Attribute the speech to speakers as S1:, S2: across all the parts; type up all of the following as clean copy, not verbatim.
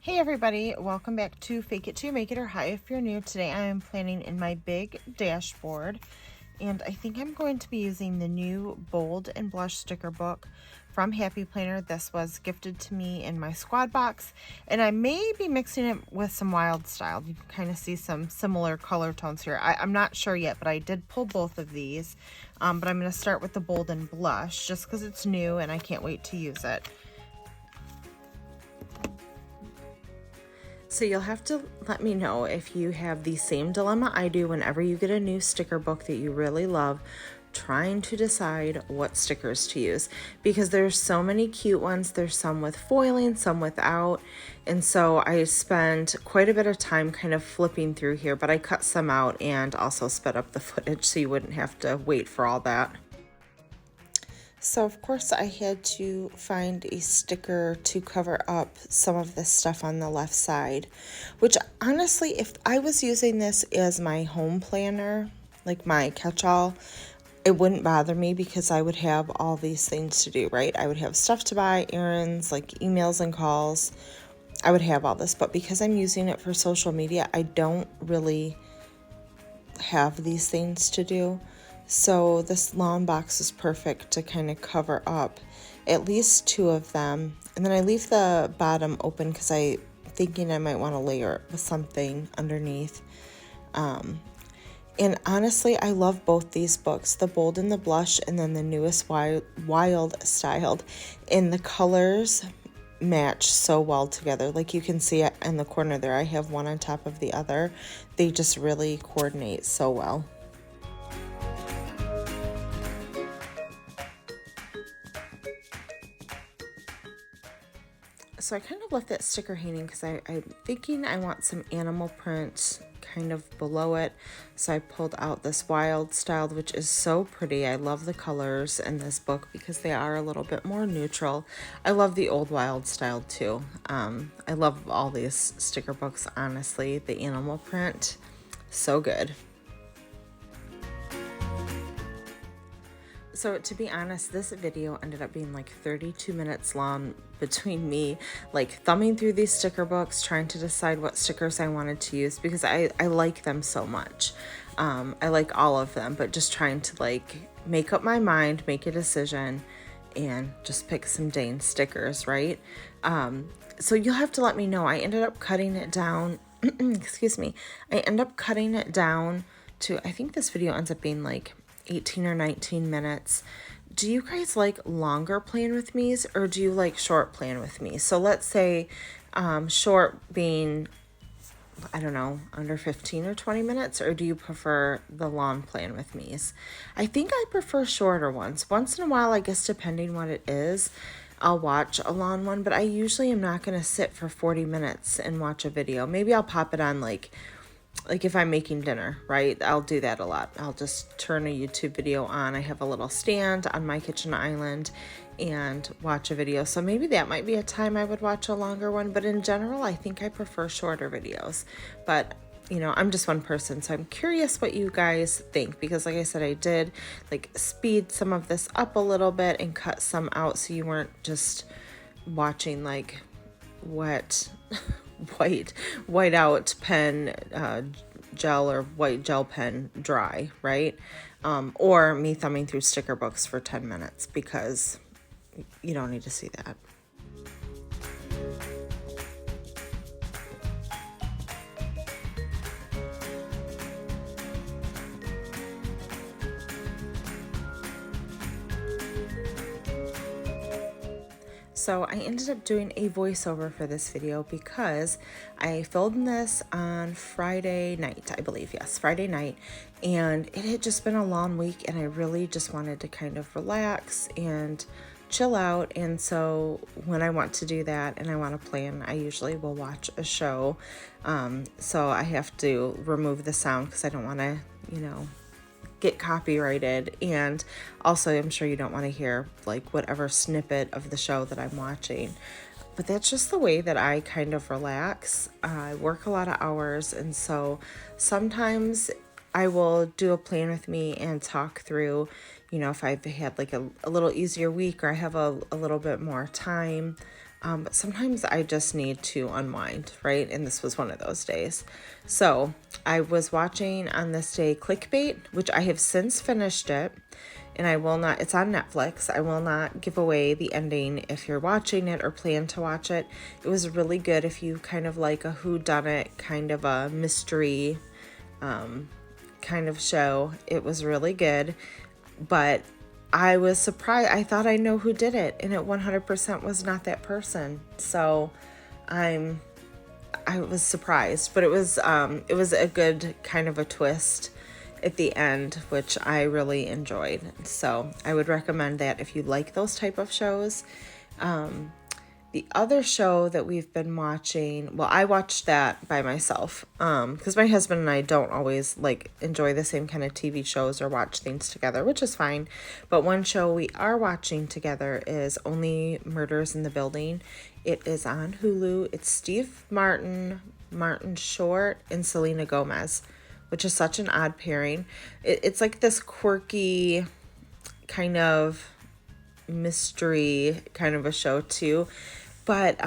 S1: Hey everybody, welcome back to Fake It to Make It or Hi. If you're new, today I am planning in my big dashboard, and I think I'm going to be using the new Bold and Blush sticker book from Happy Planner. This was gifted to me in my squad box, and I may be mixing it with some Wild Style. You can kind of see some similar color tones here. I'm not sure yet, but I did pull both of these, but I'm going to start with the Bold and Blush just because it's new and I can't wait to use it. So you'll have to let me know if you have the same dilemma I do whenever you get a new sticker book that you really love, trying to decide what stickers to use, because there's so many cute ones. There's some with foiling, some without, and so I spend quite a bit of time kind of flipping through here, but I cut some out and also sped up the footage so you wouldn't have to wait for all that. So of course I had to find a sticker to cover up some of the stuff on the left side, which honestly, if I was using this as my home planner, like my catch-all, it wouldn't bother me because I would have all these things to do, right? I would have stuff to buy, errands, like emails and calls. I would have all this, but because I'm using it for social media, I don't really have these things to do. So this long box is perfect to kind of cover up at least two of them. And then I leave the bottom open because I'm thinking I might want to layer it with something underneath. And honestly, I love both these books, the Bold and the Blush, and then the newest Wild Styled. And the colors match so well together. Like you can see it in the corner there, I have one on top of the other. They just really coordinate so well. So I kind of left that sticker hanging because I'm thinking I want some animal print kind of below it. So I pulled out this Wild Styled, which is so pretty. I love the colors in this book because they are a little bit more neutral. I love the old Wild Styled too. I love all these sticker books, honestly. The animal print, so good. So to be honest, this video ended up being like 32 minutes long between me like thumbing through these sticker books, trying to decide what stickers I wanted to use because I like them so much. I like all of them, but just trying to like make up my mind, make a decision, and just pick some dang stickers, right? So you'll have to let me know. I ended up cutting it down. Excuse me. I end up cutting it down to, I think this video ends up being like 18 or 19 minutes. Do you guys like longer plan with me's or do you like short plan with me? So let's say short being, I don't know, under 15 or 20 minutes, or do you prefer the long plan with me's? I think I prefer shorter ones. Once in a while, I guess depending what it is, I'll watch a long one, but I usually am not going to sit for 40 minutes and watch a video. Maybe I'll pop it on like if I'm making dinner, right? I'll do that a lot. I'll just turn a YouTube video on. I have a little stand on my kitchen island and watch a video. So maybe that might be a time I would watch a longer one. But in general, I think I prefer shorter videos. But, you know, I'm just one person. So I'm curious what you guys think. Because like I said, I did like speed some of this up a little bit and cut some out so you weren't just watching like wet white out pen gel or white gel pen dry, right? Or me thumbing through sticker books for 10 minutes because you don't need to see that. So I ended up doing a voiceover for this video because I filmed this on Friday night, I believe, yes, Friday night, and it had just been a long week and I really just wanted to kind of relax and chill out. And so when I want to do that and I want to plan, I usually will watch a show. So I have to remove the sound because I don't want to, you know, get copyrighted, and also I'm sure you don't want to hear like whatever snippet of the show that I'm watching, but that's just the way that I kind of relax. I work a lot of hours, and so sometimes I will do a plan with me and talk through, you know, if I've had like a little easier week or I have a little bit more time, But sometimes I just need to unwind, right? And this was one of those days. So I was watching on this day Clickbait, which I have since finished it. And I will not, it's on Netflix. I will not give away the ending if you're watching it or plan to watch it. It was really good if you kind of like a whodunit, kind of a mystery kind of show. It was really good. But I was surprised. I thought I know who did it, and it 100% was not that person. So I was surprised, but it was a good kind of a twist at the end, which I really enjoyed. So I would recommend that if you like those type of shows. The other show that we've been watching, well, I watched that by myself, because my husband and I don't always like enjoy the same kind of TV shows or watch things together, which is fine. But one show we are watching together is Only Murders in the Building. It is on Hulu. It's Steve Martin, Martin Short, and Selena Gomez, which is such an odd pairing. It's like this quirky kind of mystery kind of a show too. But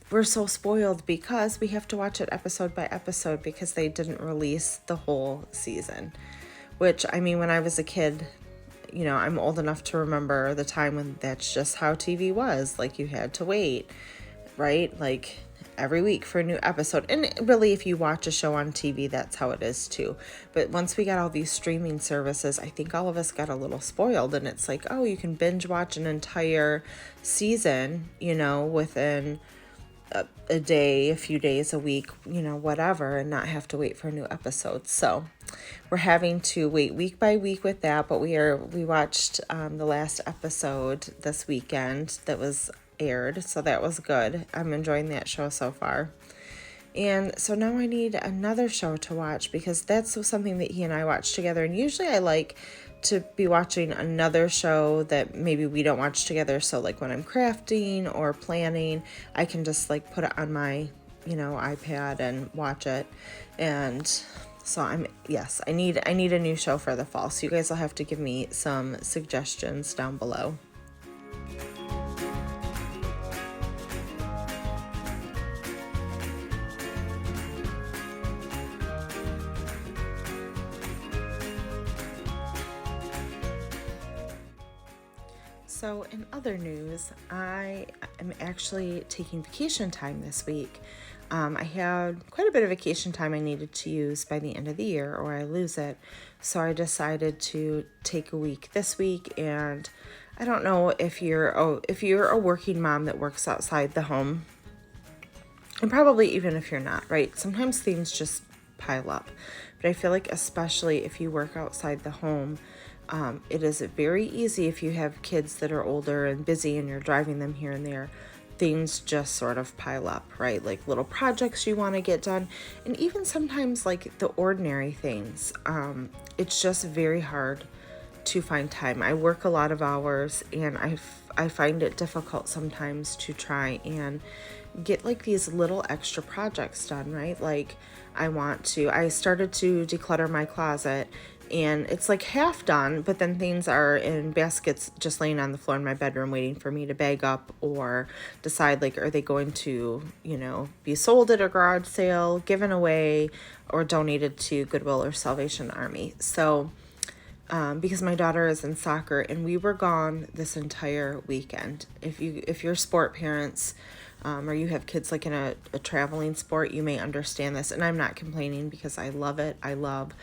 S1: we're so spoiled because we have to watch it episode by episode because they didn't release the whole season. Which, I mean, when I was a kid, you know, I'm old enough to remember the time when that's just how TV was. Like, you had to wait, right? Like, every week for a new episode. And really, if you watch a show on TV, that's how it is too. But once we got all these streaming services, I think all of us got a little spoiled, and it's like, oh, you can binge watch an entire season, you know, within a day, a few days, a week, you know, whatever, and not have to wait for a new episode. So we're having to wait week by week with that, but we watched the last episode this weekend that was aired, so that was good. I'm enjoying that show so far. And so now I need another show to watch because that's something that he and I watch together, and usually I like to be watching another show that maybe we don't watch together. So like when I'm crafting or planning, I can just like put it on my, you know, iPad and watch it. And so I need a new show for the fall. So you guys will have to give me some suggestions down below. So in other news, I am actually taking vacation time this week. I had quite a bit of vacation time I needed to use by the end of the year or I lose it. So I decided to take a week this week, and I don't know if you're a working mom that works outside the home, and probably even if you're not, right? Sometimes things just pile up. But I feel like especially if you work outside the home, it is very easy if you have kids that are older and busy and you're driving them here and there. Things just sort of pile up, right? Like little projects you want to get done. And even sometimes like the ordinary things. It's just very hard to find time. I work a lot of hours, and I find it difficult sometimes to try and get like these little extra projects done, right? Like I started to declutter my closet, and it's like half done, but then things are in baskets just laying on the floor in my bedroom waiting for me to bag up or decide, like, are they going to, you know, be sold at a garage sale, given away, or donated to Goodwill or Salvation Army. So because my daughter is in soccer and we were gone this entire weekend. If you're sport parents, or you have kids like in a traveling sport, you may understand this. And I'm not complaining because I love it. I love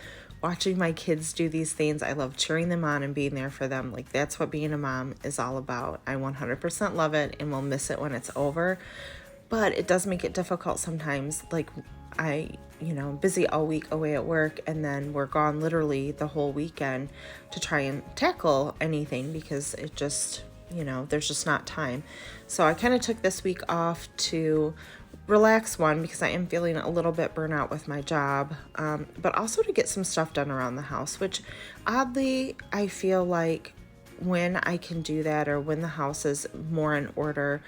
S1: watching my kids do these things. I love cheering them on and being there for them. Like, that's what being a mom is all about. I 100% love it and will miss it when it's over. But it does make it difficult sometimes. Like, busy all week away at work, and then we're gone literally the whole weekend to try and tackle anything because it just, there's just not time. So I kind of took this week off to relax, one, because I am feeling a little bit burnt out with my job, but also to get some stuff done around the house, which oddly, I feel like when I can do that, or when the house is more in order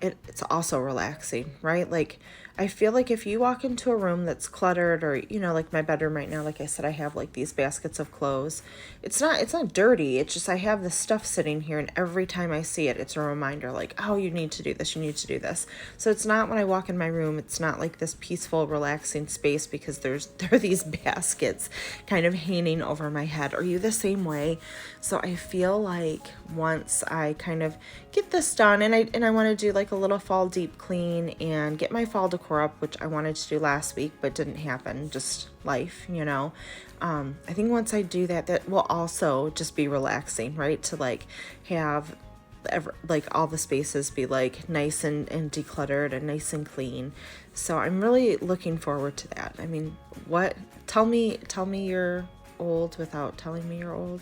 S1: it's also relaxing, right? Like, I feel like if you walk into a room that's cluttered, or like my bedroom right now, like I said, I have like these baskets of clothes. It's not dirty. It's just I have this stuff sitting here, and every time I see it, it's a reminder like, oh, you need to do this, you need to do this. So it's not, when I walk in my room, it's not like this peaceful, relaxing space, because there are these baskets kind of hanging over my head. Are you the same way? So I feel like once I kind of get this done, and I want to do like a little fall deep clean and get my fall decor up, which I wanted to do last week but didn't happen, just life. I think once I do that, that will also just be relaxing, right? To like have like all the spaces be like nice and decluttered and nice and clean. So I'm really looking forward to that. I mean, what tell me you're old without telling me you're old,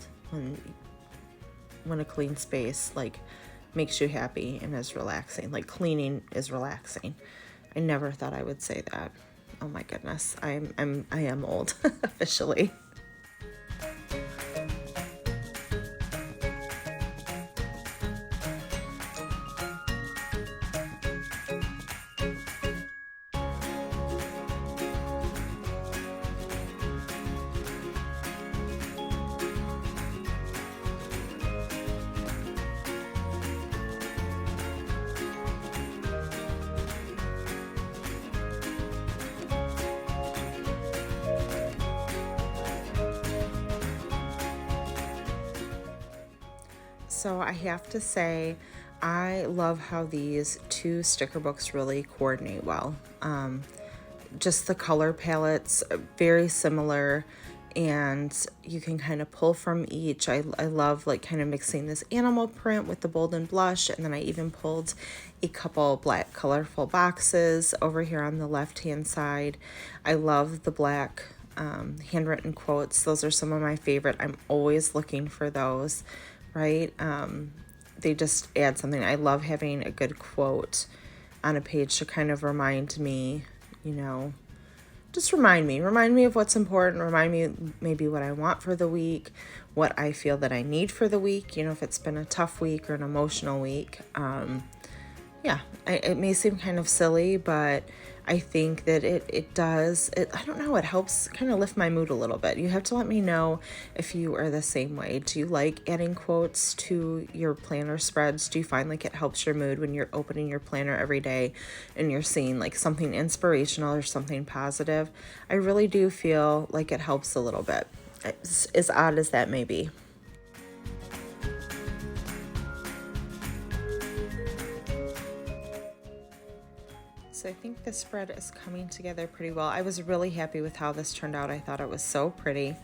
S1: when a clean space like makes you happy and is relaxing. Like, cleaning is relaxing. I never thought I would say that. Oh my goodness. I am old officially. So I have to say, I love how these two sticker books really coordinate well. Just the color palettes are very similar, and you can kind of pull from each. I love like kind of mixing this animal print with the bold and blush, and then I even pulled a couple black colorful boxes over here on the left hand side. I love the black handwritten quotes. Those are some of my favorite. I'm always looking for those, right? They just add something. I love having a good quote on a page to kind of remind me, just remind me of what's important, remind me maybe what I want for the week, what I feel that I need for the week, if it's been a tough week or an emotional week. It may seem kind of silly, but I think that it does, I don't know, it helps kind of lift my mood a little bit. You have to let me know if you are the same way. Do you like adding quotes to your planner spreads? Do you find like it helps your mood when you're opening your planner every day and you're seeing like something inspirational or something positive? I really do feel like it helps a little bit, as odd as that may be. So I think the spread is coming together pretty well. I was really happy with how this turned out. I thought it was so pretty.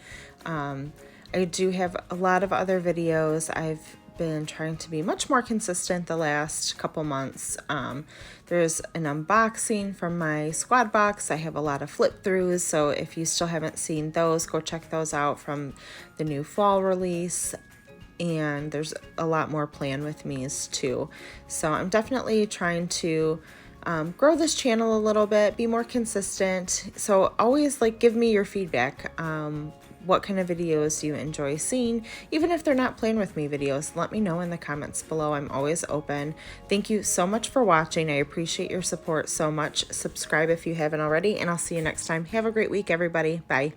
S1: I do have a lot of other videos. I've been trying to be much more consistent the last couple months. There's an unboxing from my squad box. I have a lot of flip throughs, so if you still haven't seen those, go check those out from the new fall release. And there's a lot more planned with me's too. So I'm definitely trying to grow this channel a little bit, be more consistent. So always like give me your feedback. What kind of videos you enjoy seeing? Even if they're not playing with me videos, let me know in the comments below. I'm always open. Thank you so much for watching. I appreciate your support so much. Subscribe if you haven't already, and I'll see you next time. Have a great week, everybody. Bye.